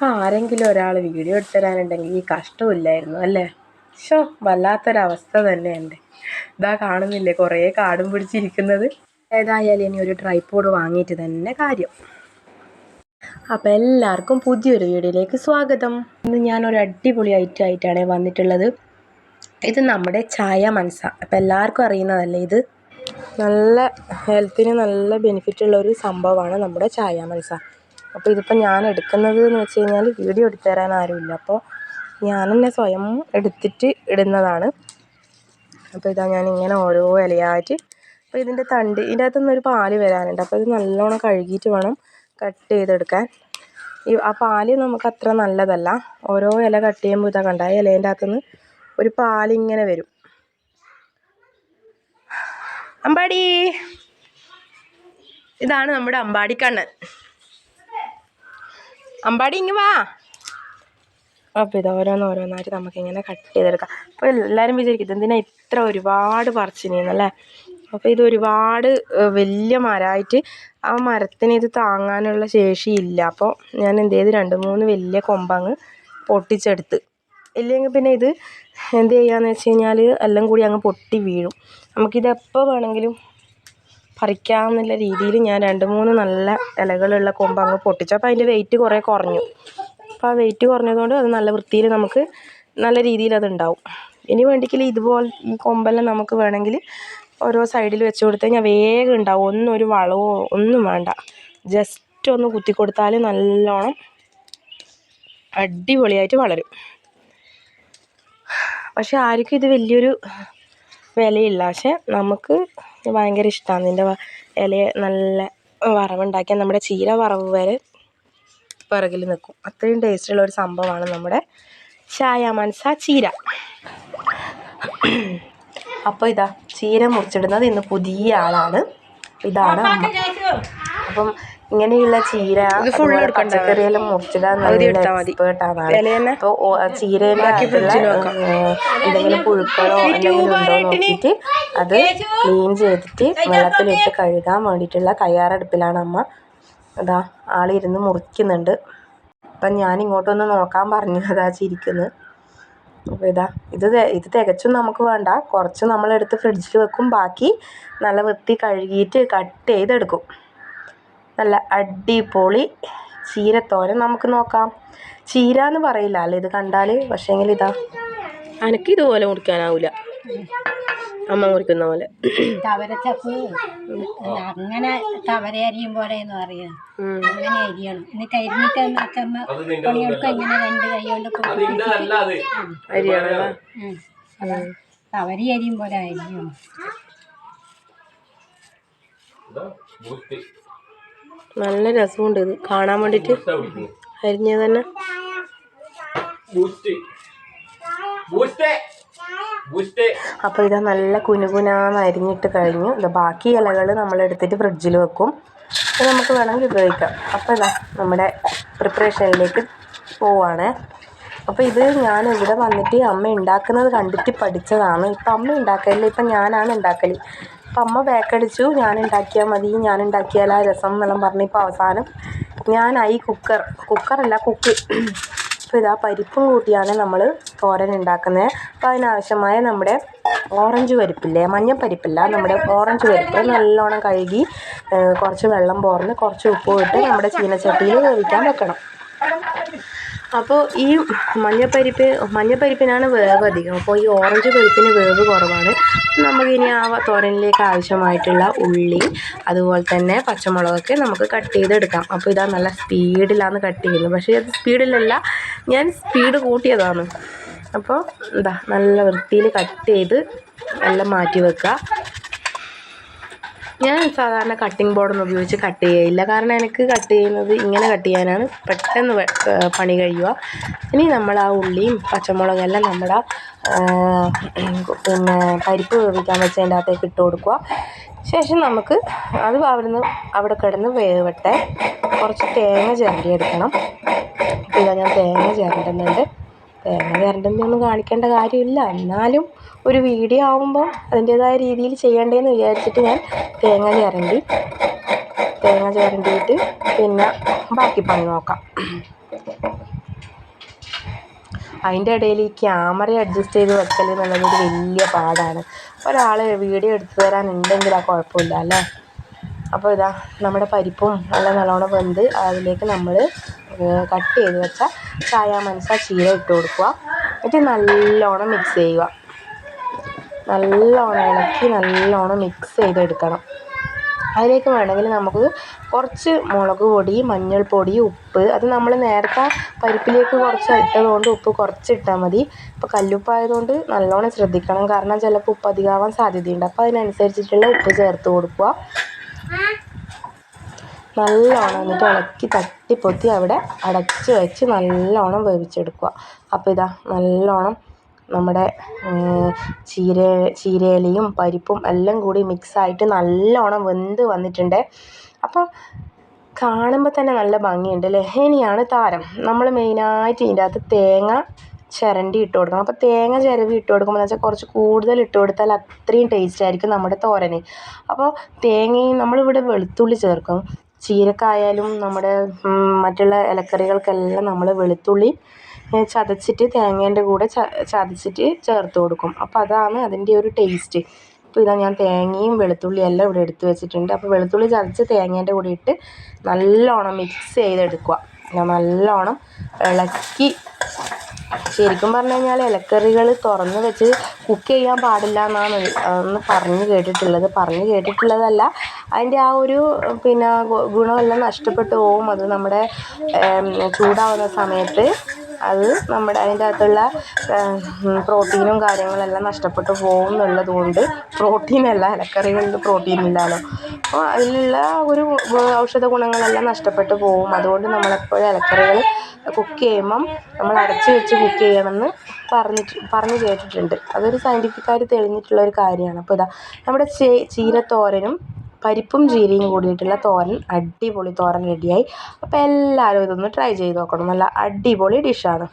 ആരെങ്കിലും ഒരാൾ വീഡിയോ എടുത്തു തരാനുണ്ടെങ്കിൽ ഈ കഷ്ടമില്ലായിരുന്നു അല്ലേ. വല്ലാത്തൊരവസ്ഥ തന്നെ എൻ്റെ. ഇതാ കാണുന്നില്ലേ കുറേ കാടും പിടിച്ചിരിക്കുന്നത്. ഏതായാലും ഇനി ഒരു ട്രൈപോഡ് വാങ്ങിയിട്ട് തന്നെ കാര്യം. അപ്പോൾ എല്ലാവർക്കും പുതിയൊരു വീഡിയോയിലേക്ക് സ്വാഗതം. ഇന്ന് ഞാനൊരു അടിപൊളി ഐറ്റമായിട്ടാണ് വന്നിട്ടുള്ളത്. ഇത് നമ്മുടെ ചായ മനസ. അപ്പോൾ എല്ലാവർക്കും അറിയുന്നതല്ലേ ഇത്. നല്ല ഹെൽത്തിന് നല്ല ബെനിഫിറ്റുള്ള ഒരു സംഭവമാണ് നമ്മുടെ ചായ മനസ. അപ്പോൾ ഇതിപ്പോൾ ഞാൻ എടുക്കുന്നത് എന്ന് വെച്ച് കഴിഞ്ഞാൽ വീഡിയോ എടുത്തു തരാൻ ആരുമില്ല. അപ്പോൾ ഞാൻ തന്നെ സ്വയം എടുത്തിട്ട് ഇടുന്നതാണ്. അപ്പോൾ ഇതാ ഞാനിങ്ങനെ ഓരോ ഇലയായിട്ട്, അപ്പോൾ ഇതിൻ്റെ ഇതിൻ്റെ അകത്തുനിന്ന് ഒരു പാല് വരാനുണ്ട്. അപ്പോൾ ഇത് നല്ലോണം കഴുകിയിട്ട് വേണം കട്ട് ചെയ്തെടുക്കാൻ. ആ പാല് നമുക്ക് അത്ര നല്ലതല്ല. ഓരോ ഇല കട്ട് ചെയ്യുമ്പോൾ ഇതാ കണ്ട ഇലേൻ്റെ അകത്തുനിന്ന് ഒരു പാലിങ്ങനെ വരും. അമ്പാടി, ഇതാണ് നമ്മുടെ അമ്പാടിക്കണ്ണൻ. അമ്പാടി ഇങ്ങ് വാ. അപ്പോൾ ഇത് ഓരോന്നായിട്ട് നമുക്കിങ്ങനെ കട്ട് ചെയ്തെടുക്കാം. അപ്പോൾ എല്ലാവരും വിചാരിക്കും ഇതെന്തിനാ ഇത്ര ഒരുപാട് പറിച്ചിനെന്നല്ലേ. അപ്പോൾ ഇത് ഒരുപാട് വലിയ മരമായിട്ട് ആ മരത്തിന് ഇത് താങ്ങാനുള്ള ശേഷിയില്ല. അപ്പോൾ ഞാൻ എന്ത് ചെയ്ത് 2-3 വലിയ കൊമ്പങ്ങ് പൊട്ടിച്ചെടുത്ത്. ഇല്ലെങ്കിൽ പിന്നെ ഇത് എന്ത് ചെയ്യാന്ന് വെച്ച് കഴിഞ്ഞാൽ എല്ലാം കൂടി അങ്ങ് പൊട്ടി വീഴും. നമുക്കിത് എപ്പോൾ വേണമെങ്കിലും പറിക്കാമെന്നുള്ള രീതിയിൽ ഞാൻ 2-3 നല്ല ഇലകളുള്ള കൊമ്പ് അങ്ങ് പൊട്ടിച്ചു. അപ്പോൾ അതിൻ്റെ വെയിറ്റ് കുറേ കുറഞ്ഞു. അപ്പോൾ ആ വെയിറ്റ് കുറഞ്ഞതുകൊണ്ട് അത് നല്ല വൃത്തിയിൽ നമുക്ക് നല്ല രീതിയിൽ അതുണ്ടാവും. ഇനി വേണ്ടിക്കില്ല ഇതുപോലെ ഈ കൊമ്പെല്ലാം നമുക്ക് വേണമെങ്കിൽ ഓരോ സൈഡിൽ വെച്ച് കൊടുത്തു കഴിഞ്ഞാൽ വേഗം ഉണ്ടാവും. ഒരു വളമോ ഒന്നും വേണ്ട, ജസ്റ്റ് ഒന്ന് കുത്തി കൊടുത്താൽ നല്ലോണം അടിപൊളിയായിട്ട് വളരും. പക്ഷെ ആർക്കും ഇത് വലിയൊരു വിലയില്ല. പക്ഷെ നമുക്ക് ഭയങ്കര ഇഷ്ടമാണ്. ഇതിൻ്റെ ഇല നല്ല വറവുണ്ടാക്കിയാൽ നമ്മുടെ ചീര വറവ് വരെ പിറകിൽ നിൽക്കും. അത്രയും ടേസ്റ്റുള്ള ഒരു സംഭവമാണ് നമ്മുടെ ചായ മനസ ചീര. അപ്പോൾ ഇതാ ചീര മുറിച്ചിടുന്നത് ഇന്ന് പുതിയ ആളാണ്. ഇതാണ് അമ്മ. അപ്പം ഇങ്ങനെയുള്ള ചീര പച്ചക്കറിയെല്ലാം മുറിച്ചിടാൻ നല്ല എക്സ്പേർട്ടാണ്. അപ്പോൾ ചീരേൻ്റെ എന്തെങ്കിലും പുഴുക്കളോ എന്തെങ്കിലും ഉണ്ടോ നോക്കിയിട്ട് അത് ക്ലീൻ ചെയ്തിട്ട് വെള്ളത്തിലിട്ട് കഴുകാൻ വേണ്ടിയിട്ടുള്ള തയ്യാറെടുപ്പിലാണ് അമ്മ. അതാ ആളിരുന്ന് മുറിക്കുന്നുണ്ട്. അപ്പം ഞാൻ ഇങ്ങോട്ടൊന്ന് നോക്കാൻ പറഞ്ഞു. അതാ ചിരിക്കുന്നത്. അപ്പോൾ ഇത് തികച്ചും നമുക്ക് വേണ്ട, കുറച്ച് നമ്മളെടുത്ത് ഫ്രിഡ്ജിൽ വെക്കും. ബാക്കി നല്ല വൃത്തി കഴുകിയിട്ട് കട്ട് ചെയ്തെടുക്കും. നല്ല അടിപൊളി ചീരത്തോരൻ നമുക്ക് നോക്കാം. ചീര എന്ന് പറയില്ല അല്ലേ ഇത് കണ്ടാൽ. പക്ഷേങ്കിൽ ഇതാ എനിക്ക് ഇതുപോലെ മുറിക്കാനാവില്ല, അമ്മ മുറിക്കുന്ന പോലെ. തവരച്ചപ്പ് അങ്ങനെ തവര അരിയും പോലെ എന്ന് പറയാം. അങ്ങനെ അരിയണം. എന്നിട്ട് അരിഞ്ഞിട്ട് അച്ചമ്മ പണിയെടുക്കും. ഇങ്ങനെ 2 കൈ കൊണ്ട് അരിയാണല്ലോ. തവരി അരിയും പോലെ അരിയണം. നല്ല രസമുണ്ട് ഇത് കാണാൻ വേണ്ടിയിട്ട്. അരിഞ്ഞത് തന്നെ അപ്പോൾ ഇതാ നല്ല കുനുകുനാന്ന് അരിഞ്ഞിട്ട് കഴിഞ്ഞു. ഇത് ബാക്കി ഇലകൾ നമ്മളെടുത്തിട്ട് ഫ്രിഡ്ജിൽ വെക്കും. അത് നമുക്ക് വേണമെങ്കിൽ ഉപയോഗിക്കാം. അപ്പോൾ ഇതാ നമ്മുടെ പ്രിപ്പറേഷനിലേക്ക് പോവാണ്. അപ്പോൾ ഇത് ഞാൻ ഇവിടെ വന്നിട്ട് അമ്മ ഉണ്ടാക്കുന്നത് കണ്ടിട്ട് പഠിച്ചതാണ്. ഇപ്പം അമ്മ ഉണ്ടാക്കലില്ല, ഇപ്പം ഞാനാണ് ഉണ്ടാക്കൽ. അപ്പം അമ്മ ബേക്കടിച്ചു, ഞാൻ ഉണ്ടാക്കിയാൽ മതി, ഞാൻ ഉണ്ടാക്കിയാൽ ആ രസം എന്നെല്ലാം പറഞ്ഞ് ഇപ്പോൾ അവസാനം ഞാനായി കുക്കറല്ല കുക്ക്. അപ്പോൾ ഇതാ പരിപ്പും കൂട്ടിയാണ് നമ്മൾ തോരൻ ഉണ്ടാക്കുന്നത്. അപ്പോൾ അതിനാവശ്യമായ നമ്മുടെ ഓറഞ്ച് പരിപ്പില്ലേ, മഞ്ഞപ്പരിപ്പില്ല, നമ്മുടെ ഓറഞ്ച് പരിപ്പ് നല്ലോണം കഴുകി കുറച്ച് വെള്ളം പോർന്ന് കുറച്ച് ഉപ്പും ഇട്ട് നമ്മുടെ ചീനച്ചട്ടിയിൽ വേവിക്കാൻ വെക്കണം. അപ്പോൾ ഈ മഞ്ഞപ്പരിപ്പിനാണ് വേവ് അധികം. അപ്പോൾ ഈ ഓറഞ്ച് പരിപ്പിന് വേവ് കുറവാണ്. നമുക്കിനി ആ തോരനിലേക്ക് ആവശ്യമായിട്ടുള്ള ഉള്ളി അതുപോലെ തന്നെ പച്ചമുളകൊക്കെ നമുക്ക് കട്ട് ചെയ്തെടുക്കാം. അപ്പോൾ ഇതാ നല്ല സ്പീഡിലാണ് കട്ട് ചെയ്യുന്നത്. പക്ഷേ അത് സ്പീഡിലല്ല, ഞാൻ സ്പീഡ് കൂട്ടിയതാണ്. അപ്പോൾ എന്താ നല്ല വൃത്തിയിൽ കട്ട് ചെയ്ത് എല്ലാം മാറ്റി വെക്കുക. ഞാൻ സാധാരണ കട്ടിംഗ് ബോർഡൊന്നും ഉപയോഗിച്ച് കട്ട് ചെയ്യില്ല. കാരണം എനിക്ക് കട്ട് ചെയ്യുന്നത് ഇങ്ങനെ കട്ട് ചെയ്യാനാണ് പെട്ടെന്ന് പണി കഴിയുക. ഇനി നമ്മൾ ആ ഉള്ളിയും പച്ചമുളകെല്ലാം നമ്മുടെ പിന്നെ പരിപ്പ് വേവിക്കാൻ വെച്ചതിൻ്റെ അകത്തേക്ക് ഇട്ട് കൊടുക്കുക. ശേഷം നമുക്ക് അത് അവിടെ കിടന്ന് വേവട്ടെ. കുറച്ച് തേങ്ങ ചിരണ്ടി എടുക്കണം. അപ്പോൾ ഇതാ ഞാൻ തേങ്ങ ചിരണ്ടുന്നുണ്ട്. തേങ്ങ ചിരണ്ടുന്നൊന്നും കാണിക്കേണ്ട കാര്യമില്ല, എന്നാലും ഒരു വീഡിയോ ആകുമ്പോൾ അതിൻ്റേതായ രീതിയിൽ ചെയ്യണ്ടേന്ന് വിചാരിച്ചിട്ട് ഞാൻ തേങ്ങ ചിരണ്ടിയിട്ട് പിന്നെ ബാക്കി പണി നോക്കാം. അതിൻ്റെ ഇടയിൽ ഈ ക്യാമറ അഡ്ജസ്റ്റ് ചെയ്ത് വെക്കൽ എന്നുള്ളത് ഒരു വലിയ പാടാണ്. ഒരാൾ വീഡിയോ എടുത്തു തരാനുണ്ടെങ്കിൽ ആ കുഴപ്പമില്ല അല്ലേ. അപ്പോൾ ഇതാ നമ്മുടെ പരിപ്പും നല്ല നല്ലോണം വെന്ത് അതിലേക്ക് നമ്മൾ കട്ട് ചെയ്ത് വെച്ച ചായ മനസ്സ ചീര ഇട്ട് കൊടുക്കുക. എന്നിട്ട് നല്ലോണം മിക്സ് ചെയ്യുക. നല്ലോണം ഇളക്കി നല്ലോണം മിക്സ് ചെയ്തെടുക്കണം. അതിലേക്ക് വേണമെങ്കിൽ നമുക്ക് കുറച്ച് മുളക് പൊടി, മഞ്ഞൾപ്പൊടി, ഉപ്പ്, അത് നമ്മൾ നേരത്തെ പരിപ്പിലേക്ക് കുറച്ച് ഇട്ടതുകൊണ്ട് ഉപ്പ് കുറച്ചിട്ടാൽ മതി. ഇപ്പോൾ കല്ലുപ്പായതുകൊണ്ട് നല്ലോണം ശ്രദ്ധിക്കണം, കാരണം ചിലപ്പോൾ ഉപ്പ് അധികമാവാൻ സാധ്യതയുണ്ട്. അപ്പോൾ അതിനനുസരിച്ചിട്ടുള്ള ഉപ്പ് ചേർത്ത് കൊടുക്കുക. നല്ലോണം എന്നിട്ട് ഇളക്കി തട്ടിപ്പൊത്തി അവിടെ അടച്ച് വെച്ച് നല്ലോണം വേവിച്ചെടുക്കുക. അപ്പോൾ ഇതാ നല്ലോണം നമ്മുടെ ചീരയിലയും പരിപ്പും എല്ലാം കൂടി മിക്സായിട്ട് നല്ലോണം വെന്ത് വന്നിട്ടുണ്ട്. അപ്പോൾ കാണുമ്പോൾ തന്നെ നല്ല ഭംഗിയുണ്ട് അല്ലേ. ഇനിയാണ് താരം. നമ്മൾ മെയിനായിട്ട് ഇതിൻ്റെ അകത്ത് തേങ്ങ ചിരണ്ടി ഇട്ട് കൊടുക്കണം. അപ്പോൾ തേങ്ങ ചിരവി ഇട്ട് കൊടുക്കുമ്പോൾ എന്ന് വെച്ചാൽ കുറച്ച് കൂടുതൽ ഇട്ട് കൊടുത്താൽ അത്രയും ടേസ്റ്റ് ആയിരിക്കും നമ്മുടെ തോരന്. അപ്പോൾ തേങ്ങയും നമ്മളിവിടെ വെളുത്തുള്ളി ചേർക്കും. ചീരക്കായാലും നമ്മുടെ മറ്റുള്ള ഇലക്കറികൾക്കെല്ലാം നമ്മൾ വെളുത്തുള്ളി ചതച്ചിട്ട് തേങ്ങേൻ്റെ കൂടെ ചതച്ചിട്ട് ചേർത്ത് കൊടുക്കും. അപ്പോൾ അതാണ് അതിൻ്റെ ഒരു ടേസ്റ്റ്. അപ്പോൾ ഇതാ ഞാൻ തേങ്ങയും വെളുത്തുള്ളിയും എല്ലാം ഇവിടെ എടുത്ത് വെച്ചിട്ടുണ്ട്. അപ്പോൾ വെളുത്തുള്ളി ചതച്ച് തേങ്ങേൻ്റെ കൂടെ ഇട്ട് നല്ലോണം മിക്സ് ചെയ്തെടുക്കുക. നല്ലോണം ഇളക്കി, ശരിക്കും പറഞ്ഞു കഴിഞ്ഞാൽ ഇലക്കറികൾ തുറന്ന് വെച്ച് കുക്ക് ചെയ്യാൻ പാടില്ല എന്നാണ് ഒന്ന് പറഞ്ഞു കേട്ടിട്ടുള്ളതല്ല. അതിൻ്റെ ആ ഒരു ഗുണമെല്ലാം നഷ്ടപ്പെട്ടു പോകും. അത് നമ്മുടെ ചൂടാവുന്ന സമയത്ത് അത് നമ്മുടെ അതിൻ്റെ അകത്തുള്ള പ്രോട്ടീനും കാര്യങ്ങളെല്ലാം നഷ്ടപ്പെട്ടു പോകും എന്നുള്ളത് കൊണ്ട്, പ്രോട്ടീനല്ല, ഇലക്കറികളിൽ പ്രോട്ടീൻ ഇല്ലല്ലോ, അപ്പോൾ അതിലുള്ള ഒരു ഔഷധ ഗുണങ്ങളെല്ലാം നഷ്ടപ്പെട്ടു പോകും. അതുകൊണ്ട് നമ്മളെപ്പോഴും ഇലക്കറികൾ കുക്ക് ചെയ്യുമ്പം നമ്മൾ അടച്ച് വെച്ച് കുക്ക് ചെയ്യണമെന്ന് പറഞ്ഞു കേട്ടിട്ടുണ്ട്. അതൊരു സയൻറ്റിഫിക്കായിട്ട് തെളിഞ്ഞിട്ടുള്ള ഒരു കാര്യമാണ്. അപ്പോൾ ഇതാ നമ്മുടെ ചീരത്തോരനും പരിപ്പും ചീരയും കൂടിയിട്ടുള്ള തോരൻ, അടിപൊളി തോരൻ റെഡിയായി. അപ്പോൾ എല്ലാവരും ഇതൊന്ന് ട്രൈ ചെയ്ത് നോക്കണം. നല്ല അടിപൊളി ഡിഷാണ്.